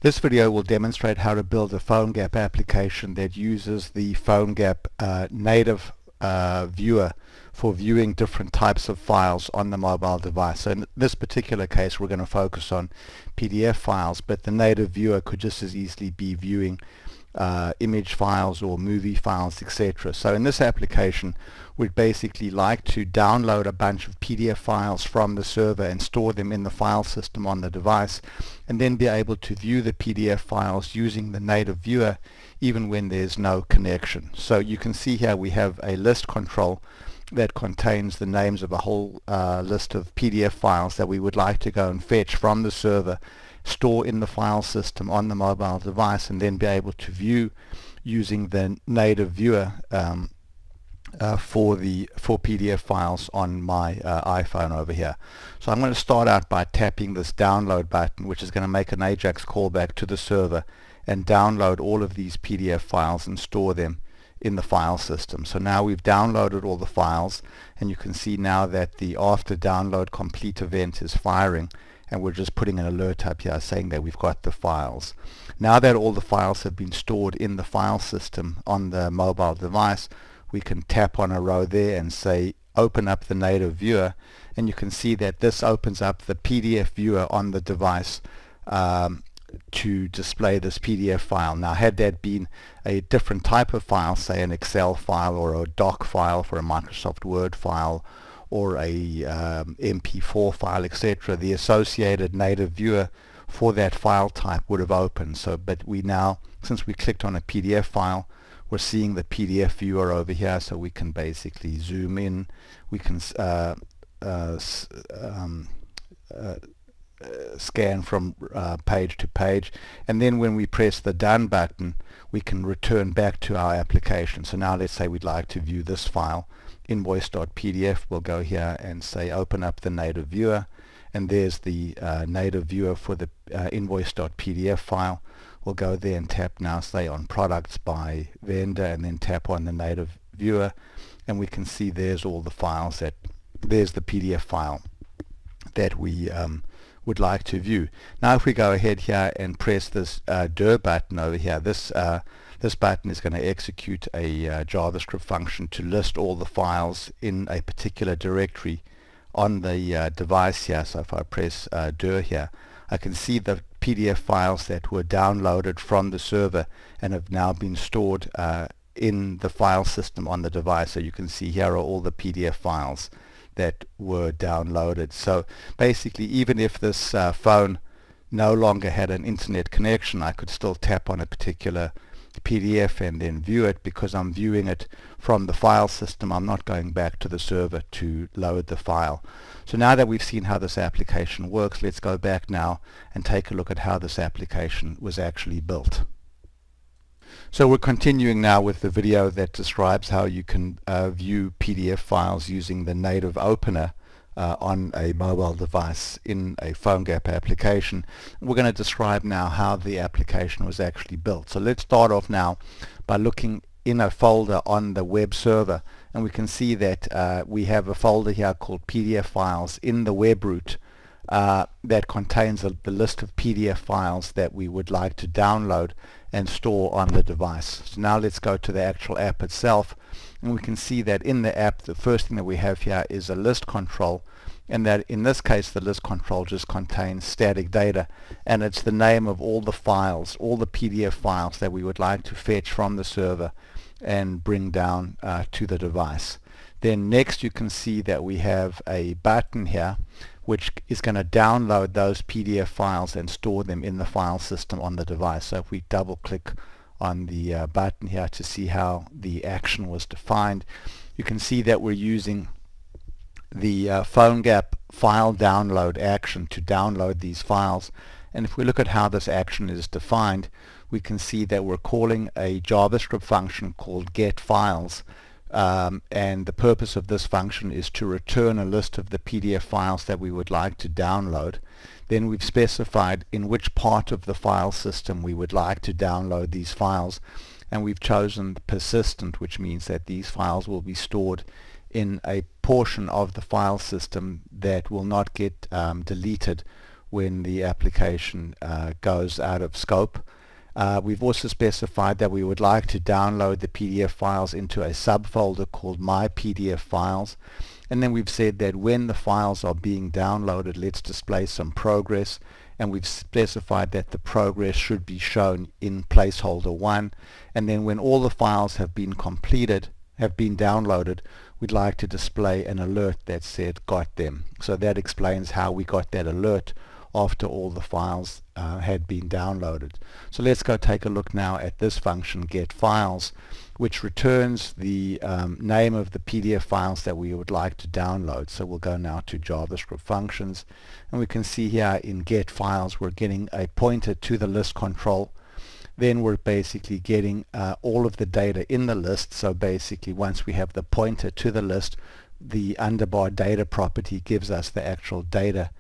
This video will demonstrate how to build a PhoneGap application that uses the PhoneGap native viewer for viewing different types of files on the mobile device. So in this particular case we're going to focus on PDF files, but the native viewer could just as easily be viewing image files or movie files, etc. So in this application we'd basically like to download a bunch of PDF files from the server and store them in the file system on the device, and then be able to view the PDF files using the native viewer even when there's no connection. So you can see here we have a list control that contains the names of a whole list of PDF files that we would like to go and fetch from the server, store in the file system on the mobile device, and then be able to view using the native viewer for PDF files on my iPhone over here. So I'm going to start out by tapping this download button, which is going to make an AJAX callback to the server and download all of these PDF files and store them in the file system. So now we've downloaded all the files, and you can see now that the after download complete event is firing, and we're just putting an alert up here saying that we've got the files. Now that all the files have been stored in the file system on the mobile device, we can tap on a row there and say open up the native viewer, and you can see that this opens up the PDF viewer on the device to display this PDF file. Now had that been a different type of file, say an Excel file or a doc file for a Microsoft Word file or a MP4 file, etc., the associated native viewer for that file type would have opened. So but we now, since we clicked on a PDF file, we're seeing the PDF viewer over here, so we can basically zoom in, we can scan from page to page, and then when we press the done button we can return back to our application. So now let's say we'd like to view this file, invoice.pdf. We'll go here and say open up the native viewer, and there's the native viewer for the invoice.pdf file. We'll go there and tap now, say on products by vendor, and then tap on the native viewer, and we can see there's all the files there's the PDF file that we would like to view. Now if we go ahead here and press this dir button over here, this button is going to execute a JavaScript function to list all the files in a particular directory on the device here. So if I press dir here, I can see the PDF files that were downloaded from the server and have now been stored in the file system on the device. So you can see here are all the PDF files that were downloaded. So basically, even if this phone no longer had an internet connection, I could still tap on a particular PDF and then view it, because I'm viewing it from the file system. I'm not going back to the server to load the file. So now that we've seen how this application works, let's go back now and take a look at how this application was actually built. So we're continuing now with the video that describes how you can view PDF files using the native opener on a mobile device in a PhoneGap application. We're going to describe now how the application was actually built. So let's start off now by looking in a folder on the web server, and we can see that we have a folder here called PDF files in the web root that contains the list of PDF files that we would like to download and store on the device. So now let's go to the actual app itself, and we can see that in the app the first thing that we have here is a list control, and that in this case the list control just contains static data, and it's the name of all the files, all the PDF files that we would like to fetch from the server and bring down to the device. Then next you can see that we have a button here which is going to download those PDF files and store them in the file system on the device. So if we double click on the button here to see how the action was defined, you can see that we're using the PhoneGap file download action to download these files. And if we look at how this action is defined, we can see that we're calling a JavaScript function called getFiles. And the purpose of this function is to return a list of the PDF files that we would like to download. Then we've specified in which part of the file system we would like to download these files, and we've chosen persistent, which means that these files will be stored in a portion of the file system that will not get deleted when the application goes out of scope. We've also specified that we would like to download the PDF files into a subfolder called My PDF Files. And then we've said that when the files are being downloaded, let's display some progress. And we've specified that the progress should be shown in placeholder 1. And then when all the files have been completed, have been downloaded, we'd like to display an alert that said got them. So that explains how we got that alert after all the files had been downloaded. So let's go take a look now at this function get files, which returns the name of the PDF files that we would like to download. So we'll go now to JavaScript Functions, and we can see here in get files we're getting a pointer to the list control. Then we're basically getting all of the data in the list. So basically once we have the pointer to the list, the underbar data property gives us the actual data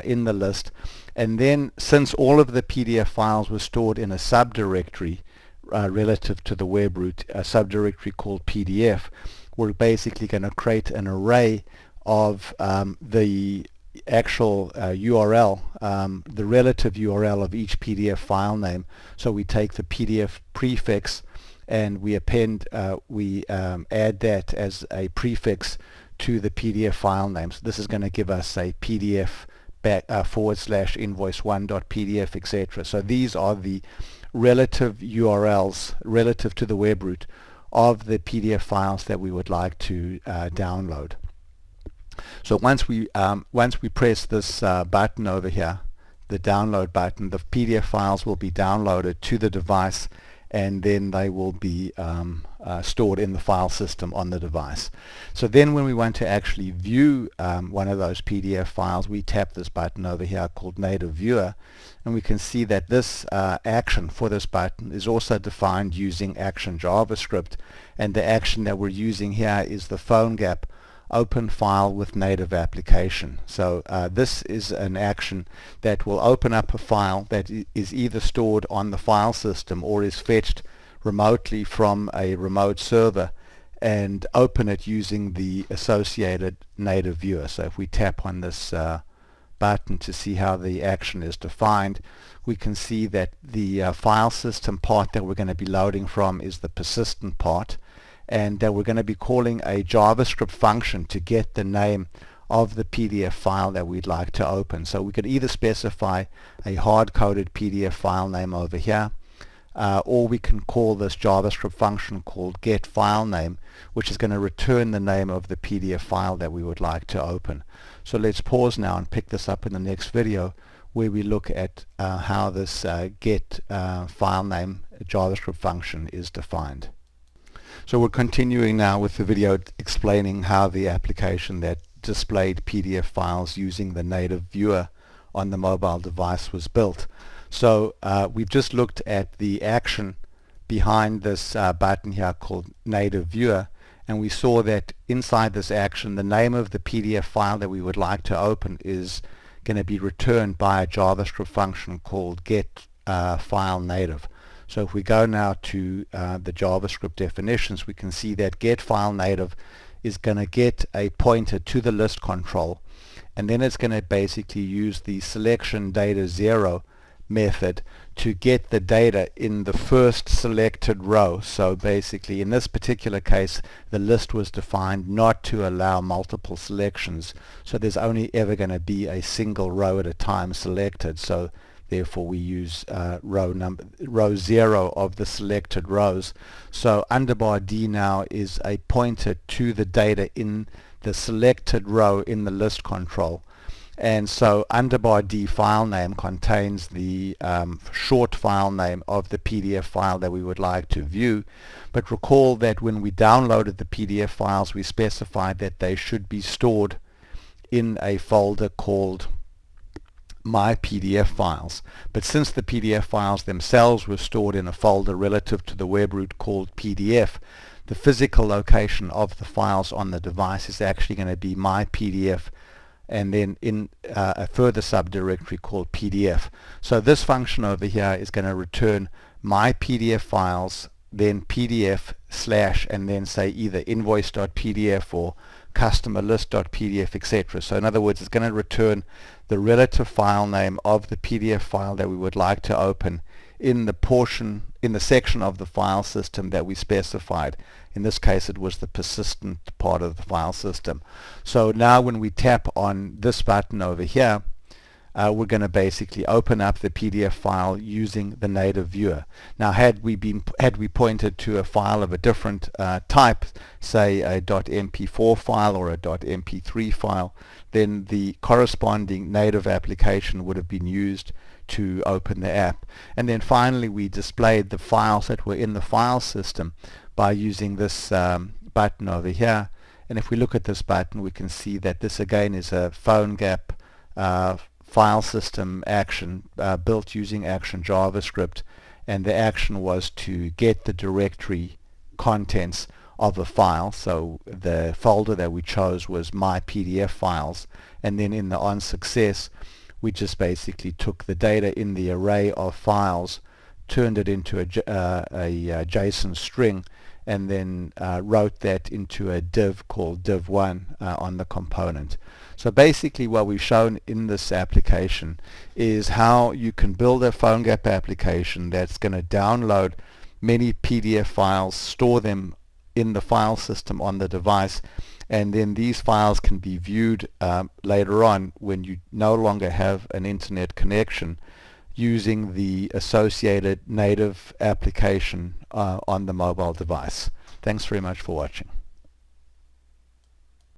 in the list. And then since all of the PDF files were stored in a subdirectory relative to the web root, a subdirectory called PDF, we're basically going to create an array of the actual URL, the relative URL of each PDF file name. So we take the PDF prefix and we append, add that as a prefix to the PDF file name. So this is going to give us a PDF /invoice1.pdf, etc. So these are the relative URLs relative to the web root of the PDF files that we would like to download. So once we press this button over here, the download button, the PDF files will be downloaded to the device, and then they will be stored in the file system on the device. So then when we want to actually view one of those PDF files, we tap this button over here called Native Viewer, and we can see that this action for this button is also defined using action JavaScript, and the action that we're using here is the PhoneGap open file with native application. So this is an action that will open up a file that is either stored on the file system or is fetched remotely from a remote server and open it using the associated native viewer. So if we tap on this button to see how the action is defined, we can see that the file system part that we're going to be loading from is the persistent part, and that we're going to be calling a JavaScript function to get the name of the PDF file that we'd like to open. So we could either specify a hard-coded PDF file name over here, or we can call this JavaScript function called getFileName, which is going to return the name of the PDF file that we would like to open. So let's pause now and pick this up in the next video, where we look at how this getFileName JavaScript function is defined. So we're continuing now with the video explaining how the application that displayed PDF files using the native viewer on the mobile device was built. So we've just looked at the action behind this button here called native viewer, and we saw that inside this action the name of the PDF file that we would like to open is going to be returned by a JavaScript function called getFileNative. So if we go now to the JavaScript definitions, we can see that getFileNative is going to get a pointer to the list control, and then it's going to basically use the selection data 0 method to get the data in the first selected row. So basically in this particular case the list was defined not to allow multiple selections, so there's only ever going to be a single row at a time selected. So therefore we use row 0 of the selected rows. So underbar D now is a pointer to the data in the selected row in the list control. And so underbar D file name contains the short file name of the PDF file that we would like to view. But recall that when we downloaded the PDF files, we specified that they should be stored in a folder called My PDF Files. But since the PDF files themselves were stored in a folder relative to the web root called PDF, the physical location of the files on the device is actually going to be My PDF, and then in a further subdirectory called PDF. So this function over here is going to return My PDF Files, then PDF / and then say either invoice.pdf or customer list.pdf, etc. So in other words, it's going to return the relative file name of the PDF file that we would like to open in the section of the file system that we specified. In this case, it was the persistent part of the file system. So now when we tap on this button over here, we're going to basically open up the PDF file using the native viewer. Now, had we pointed to a file of a different type, say a .mp4 file or a .mp3 file, then the corresponding native application would have been used to open the app. And then finally, we displayed the files that were in the file system by using this button over here. And if we look at this button, we can see that this again is a PhoneGap file system action built using Action JavaScript, and the action was to get the directory contents of a file. So the folder that we chose was my PDF files, and then in the on success we just basically took the data in the array of files, turned it into a JSON string, and then wrote that into a div called div1 on the component. So basically what we've shown in this application is how you can build a PhoneGap application that's going to download many PDF files, store them in the file system on the device, and then these files can be viewed later on when you no longer have an internet connection, using the associated native application on the mobile device. Thanks very much for watching.